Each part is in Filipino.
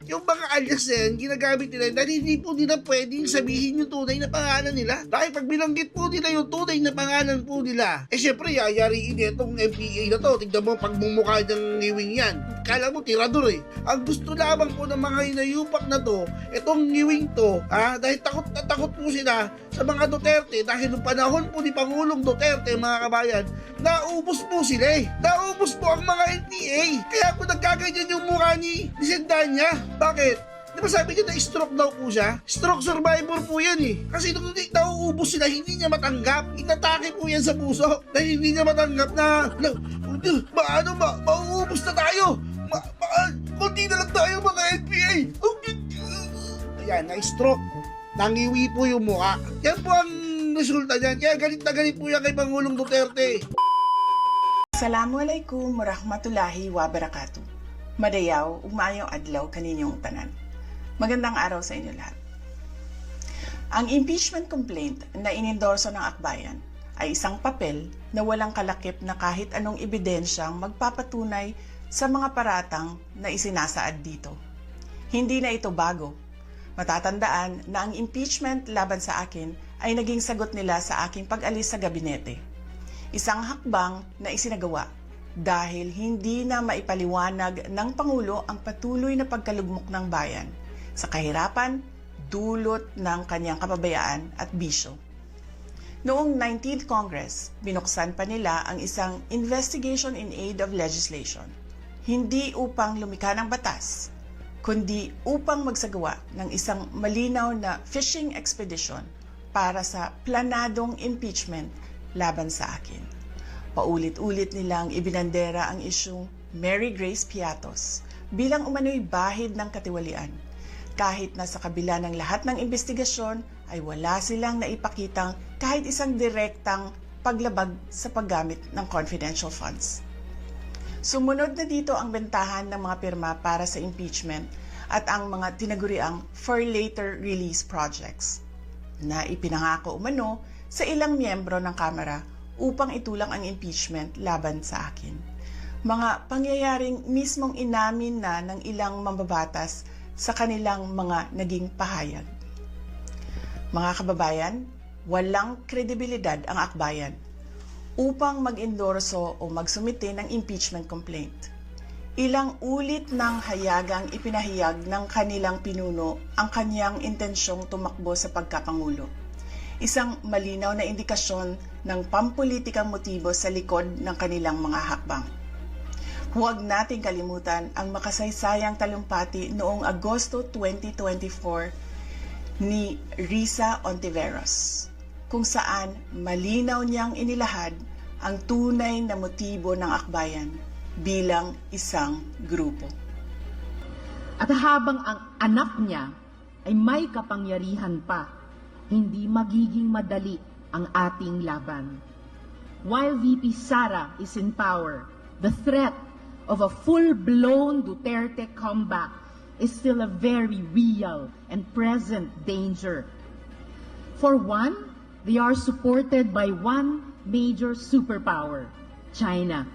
Yung mga alias na yan, ginagamit nila dahil hindi po nila pwedeng sabihin yung tunay na pangalan nila. Dahil pag binanggit po nila yung tunay na pangalan po nila, syempre yayariin itong MPA na to. Tignan mo pagmumukha ng ngiwing yan. Kala mo tirador eh. Ang gusto lamang po ng mga inayupak na to, itong ngiwing to, dahil takot na takot po sila sa mga Duterte dahil noong panahon po ni Pangulong Duterte, mga kabayan, naubos po sila eh. Naubos po ang mga NPA. Kaya po nagkaganyan yung mukha ni Sendanya. Bakit? Di ba sabi niya na stroke daw po siya? Stroke survivor po yan eh. Kasi nung nauubos sila, hindi niya matanggap. Inatake po yan sa puso. Dahil hindi niya matanggap na, mauubos na tayo. Kundi na lang tayo mga NPA. Ayan, na-stroke. Nangiwi po yung mukha. Yan po ang resulta niyan. Kaya galit na galit po yan kay Pangulong Duterte. Assalamualaikum warahmatullahi wabarakatuh. Madayaw, umayong adlaw kaninyong tanan. Magandang araw sa inyo lahat. Ang impeachment complaint na inendorso ng akbayan ay isang papel na walang kalakip na kahit anong ebidensyang magpapatunay sa mga paratang na isinasaad dito. Hindi na ito bago. Matatandaan na ang impeachment laban sa akin ay naging sagot nila sa aking pag-alis sa gabinete. Isang hakbang na isinagawa dahil hindi na maipaliwanag ng Pangulo ang patuloy na pagkalugmok ng bayan sa kahirapan dulot ng kanyang kapabayaan at bisyo. Noong 19th Congress, binuksan pa nila ang isang Investigation in Aid of Legislation, hindi upang lumikha ng batas, kundi upang magsagawa ng isang malinaw na fishing expedition para sa planadong impeachment laban sa akin. Paulit-ulit nilang ibinandera ang isyung Mary Grace Piatos bilang umano'y bahid ng katiwalian. Kahit na sa kabila ng lahat ng investigasyon ay wala silang naipakitang kahit isang direktang paglabag sa paggamit ng confidential funds. Sumunod na dito ang bentahan ng mga pirma para sa impeachment at ang mga tinaguriang for later release projects na ipinangako umano sa ilang miyembro ng Kamara upang itulang ang impeachment laban sa akin. Mga pangyayaring mismong inamin na ng ilang mambabatas sa kanilang mga naging pahayag. Mga kababayan, walang kredibilidad ang akbayan upang mag-endorso o magsumite ng impeachment complaint. Ilang ulit ng hayagang ipinahayag ng kanilang pinuno ang kanyang intensyong tumakbo sa pagkapangulo. Isang malinaw na indikasyon ng pampulitikang motibo sa likod ng kanilang mga hakbang. Huwag nating kalimutan ang makasaysayang talumpati noong Agosto 2024 ni Risa Ontiveros, kung saan malinaw niyang inilahad ang tunay na motibo ng akbayan bilang isang grupo. At habang ang anak niya ay may kapangyarihan pa, hindi magiging madali ang ating laban. While VP Sara is in power, the threat of a full-blown Duterte comeback is still a very real and present danger. For one, they are supported by one major superpower, China.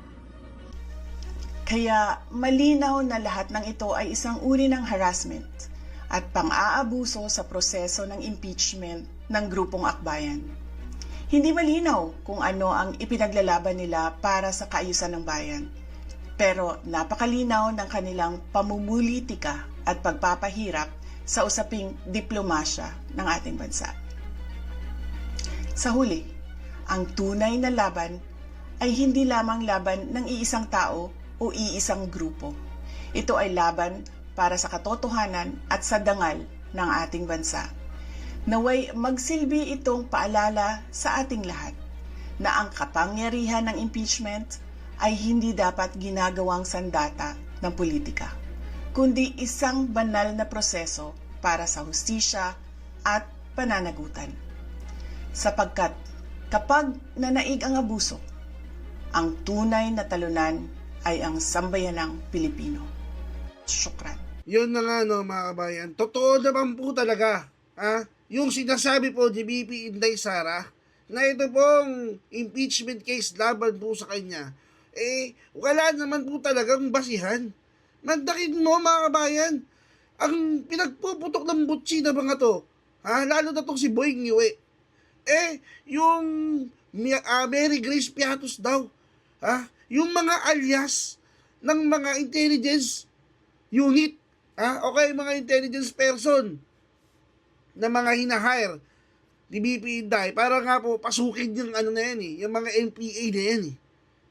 Kaya malinaw na lahat ng ito ay isang uri ng harassment at pang-aabuso sa proseso ng impeachment ng grupong akbayan. Hindi malinaw kung ano ang ipinaglalaban nila para sa kaayusan ng bayan, pero napakalinaw ng kanilang pamumulitika at pagpapahirap sa usaping diplomasya ng ating bansa. Sa huli, ang tunay na laban ay hindi lamang laban ng iisang tao o iisang grupo. Ito ay laban para sa katotohanan at sa dangal ng ating bansa. Naway magsilbi itong paalala sa ating lahat na ang kapangyarihan ng impeachment ay hindi dapat ginagawang sandata ng politika, kundi isang banal na proseso para sa hustisya at pananagutan. Sapagkat kapag nanaig ang abuso, ang tunay na talunan ay ang sambayanang Pilipino. Syukran. Yun na nga no mga kabayan. Totoo naman po talaga. Yung sinasabi po ni BP Inday Sara na ito pong impeachment case laban po sa kanya. Wala naman po talagang basihan. Mandakin mo mga kabayan. ang pinagpuputok ng butsi na mga to, lalo na tong si Boying Yue, yung Mary Grace Piatos daw, yung mga alias ng mga intelligence unit, okay, mga intelligence person na mga hinahire ni BP Inday para nga po pasukin yung ano na yan yung mga NPA na yan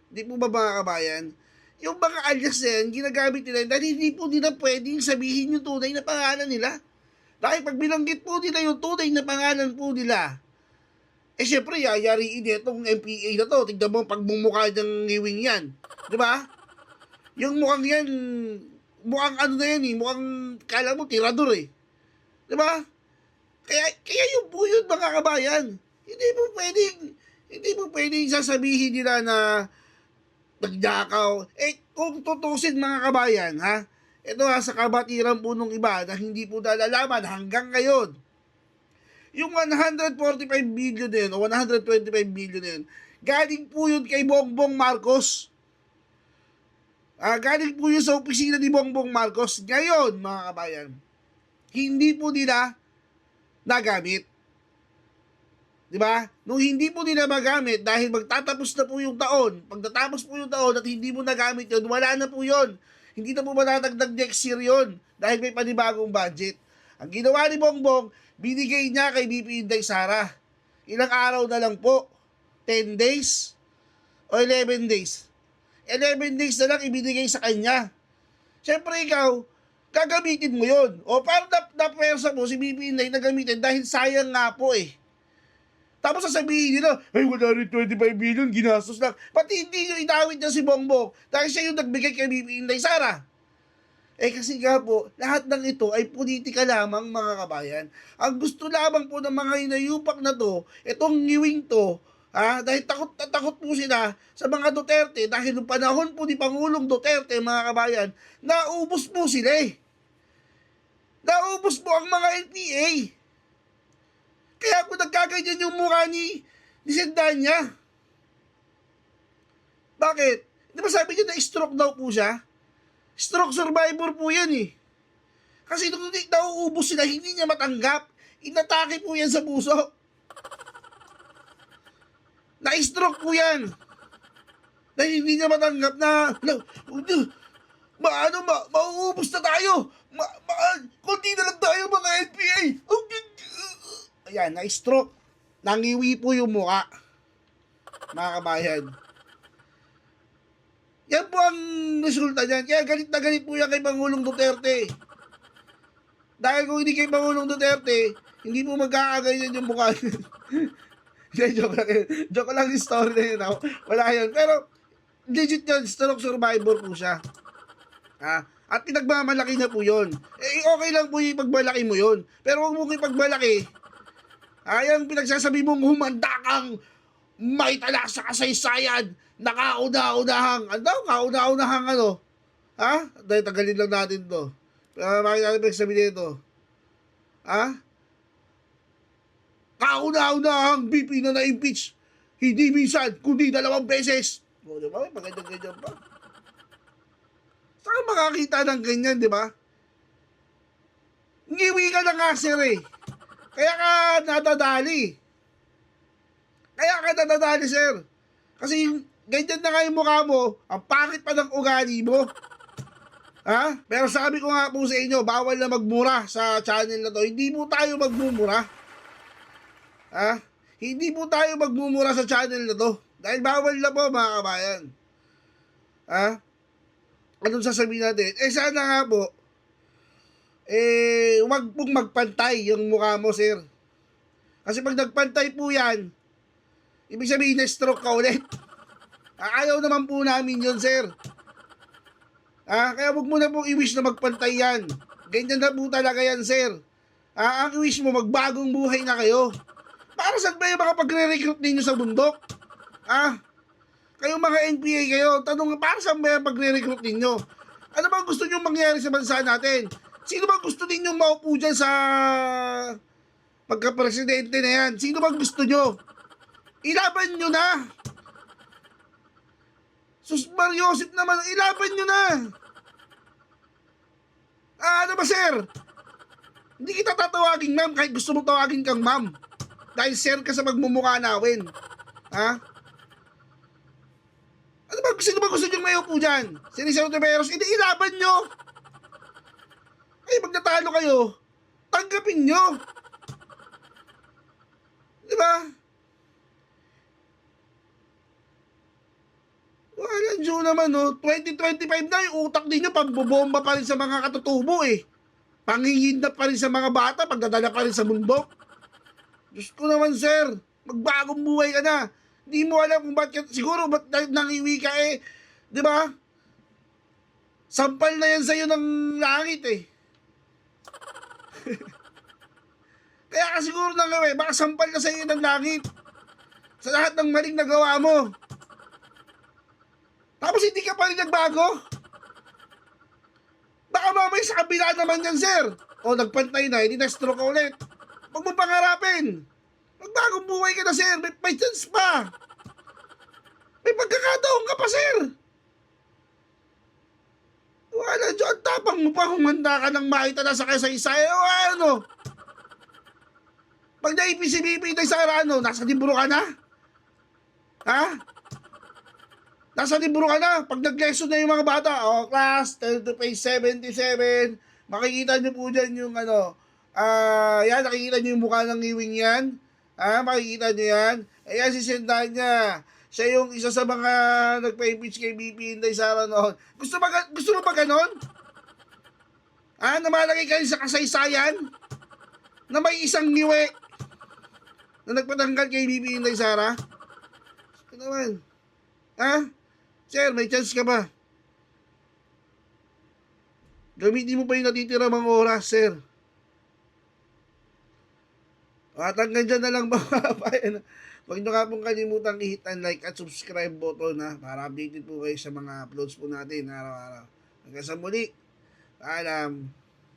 Hindi po ba mga kabayan? Yung mga alias na yan, ginagamit nila dahil hindi po nila pwedeng sabihin yung tunay na pangalan nila. Dahil pag binanggit po nila yung tunay na pangalan po nila, syempre, yayariin itong NPA na to. Tignan mo pagmumukha ng ngiwing yan. Di ba? Yung mukhang yan, mukhang ano na yan mukhang, kala mo, tirador Di ba? Kaya yung po yun, mga kabayan. Hindi po pwedeng sasabihin nila na nagnakaw. Kung tutusin mga kabayan, ito sa kabatiran po nung iba na hindi po nalalaman hanggang ngayon. Yung 145 billion din o 125 billion din, galing po yun kay Bongbong Marcos. Galing po yun sa opisina ni Bongbong Marcos. Ngayon, mga kabayan, hindi po nila nagamit. Diba? Nung hindi po nila magamit dahil magtatapos na po yung taon, pagtatapos po yung taon at hindi mo nagamit yun, wala na po yun. Hindi na po matatagdag next year yun dahil may panibagong budget. Ang ginawa ni Bongbong, binigay niya kay BP Inday Sara. Ilang araw na lang po? 10 days? O 11 days? 11 days na lang ibinigay sa kanya. Siyempre ikaw, gagamitin mo yun. O parang na-persa mo si BP Inday na gamitin dahil sayang nga po Tapos sasabihin nila, 125 billion, ginastos lang. Pati hindi nyo inawit niya si Bongbong dahil siya yung nagbigay kay BP Inday Sara. Kasi nga po, lahat ng ito ay politika lamang mga kabayan. Ang gusto lamang po ng mga inayupak na to, itong ngiwing to, dahil takot na takot po sila sa mga Duterte dahil noong panahon po ni Pangulong Duterte mga kabayan, naubos po sila Naubos po ang mga NPA. Kaya po nagkaganyan yung mukha ni Sendanya. Bakit? Di ba sabi niya na stroke daw po siya? Stroke survivor po yan Kasi nung nauubos sila, hindi niya matanggap. Inatake po yan sa puso. Na-stroke po yan. Dahil hindi niya matanggap na, mauubos na tayo. Kunti na lang tayo mga NPA. Ayan, na-stroke. Nangiwi po yung mukha. Mga kabayan. Yan po ang resulta niyan. Kaya galit na galit po yan kay Pangulong Duterte. Dahil kung hindi kay Pangulong Duterte, hindi po magkakaganyan yung mukha. Joke lang yung story na yun. Wala yun. Pero, legit yan. Stroke survivor po siya. At pinagmamalaki na po yun. Okay lang po yung ipagmalaki mo yun. Pero huwag mong ipagmalaki. Yung pinagsasabi mong humanda kang may tala sa kasaysayan na kauna-unahang Dahil tagalin lang natin to. Bakit natin pinagsabi nito? Kauna-unahang BP na na-impeach. Hindi minsan, kundi 2 beses. Diba? May pagganyan-ganyan pa. Saan makakita ng ganyan, diba? Ngiwi ka na nga, sir Kaya ka nadadali. Sir. Kasi ganyan na nga yung mukha mo, ang pangit pa ng ugali mo. Pero sabi ko nga po sa inyo, bawal na magmura sa channel na to. Hindi po tayo magmumura. Hindi po tayo magmumura sa channel na to. Dahil bawal na po mga kabayan. Anong sasabihin natin? Sana nga po, huwag pong magpantay yung mukha mo, sir. Kasi pag nagpantay po yan, ibig sabihin na stroke ka ulit. Ayaw naman po namin yun, sir. Kaya huwag mo na po i-wish na magpantay yan. Ganyan na po talaga yan, sir. Ang i-wish mo, magbagong buhay na kayo. Para saan ba yung mga pagre-recruit ninyo sa bundok? Kayo mga NPA kayo, tanong para saan ba yung pagre-recruit ninyo? Ano bang gusto nyo mangyari sa bansa natin? Sino bang gusto ninyong maupo dyan sa pagka-presidente na yan? Sino bang gusto nyo? Ilaban nyo na! Sus Mariosip naman, ilaban nyo na! Ano ba, sir? Hindi kita tatawagin ma'am kahit gusto mo tawagin kang ma'am. Dahil sir ka sa magmumukha namin. Ha? Ano ba? Sino ba gusto niyong may upo dyan? Siniseo Tiveros, hindi ilaban nyo. Ay, pag natalo kayo, tanggapin nyo. Di ba? Wala nyo naman, no? 2025 na, yung utak ninyo, pambobomba pa rin sa mga katutubo, eh. Pangingidnap pa rin sa mga bata, pagdadala pa rin sa mundo. Diyos ko naman, sir. Magbagong buhay ka na. Hindi mo alam kung ba't, siguro ba't nangiwi ka, eh. Di ba? Sampal na yan sa'yo ng langit, eh. Kaya ka siguro nang gawin, baka sampal na sa'yo ng langit. Sa lahat ng maling nagawa mo. Tapos hindi ka pa rin nagbago. Baka mamay sa kabila naman yan, sir. O nagpantay na, hindi na-stroke ka ulit. Huwag mo pangarapin. Magbagong buhay ka na, sir. May chance pa. May pagkakataon ka pa, sir. Wala dyan. Tapang mo pa humanda ka ng makita na sa kasaysay. O ano? Pag naipisibibi tayo sa ano, nasa libro ka na? Ha? Nasa libro ka na. Pag nag-lesson na yung mga bata, class, turn to page 77, makikita nyo po dyan yung ano, yan, nakikita nyo yung mukha ng iwing yan. Makikita nyo yan. Ayan, sisendahan niya. Siya yung isa sa mga nagpa-impeach kay BP Inday Sara noon. Gusto mo ba ganon? Na malagay kayo sa kasaysayan? Na may isang niwe na nagpatanggal kay BP Inday Sara? Gusto naman. Sir, may chance ka ba? Gamitin mo pa yung natitira mga oras, sir. At hanggang dyan na lang mga bayan. Huwag nyo nga pong kalimutang i-hit ang like at subscribe button para updated po kayo sa mga uploads po natin araw-araw. Hanggang sa muli. Paalam.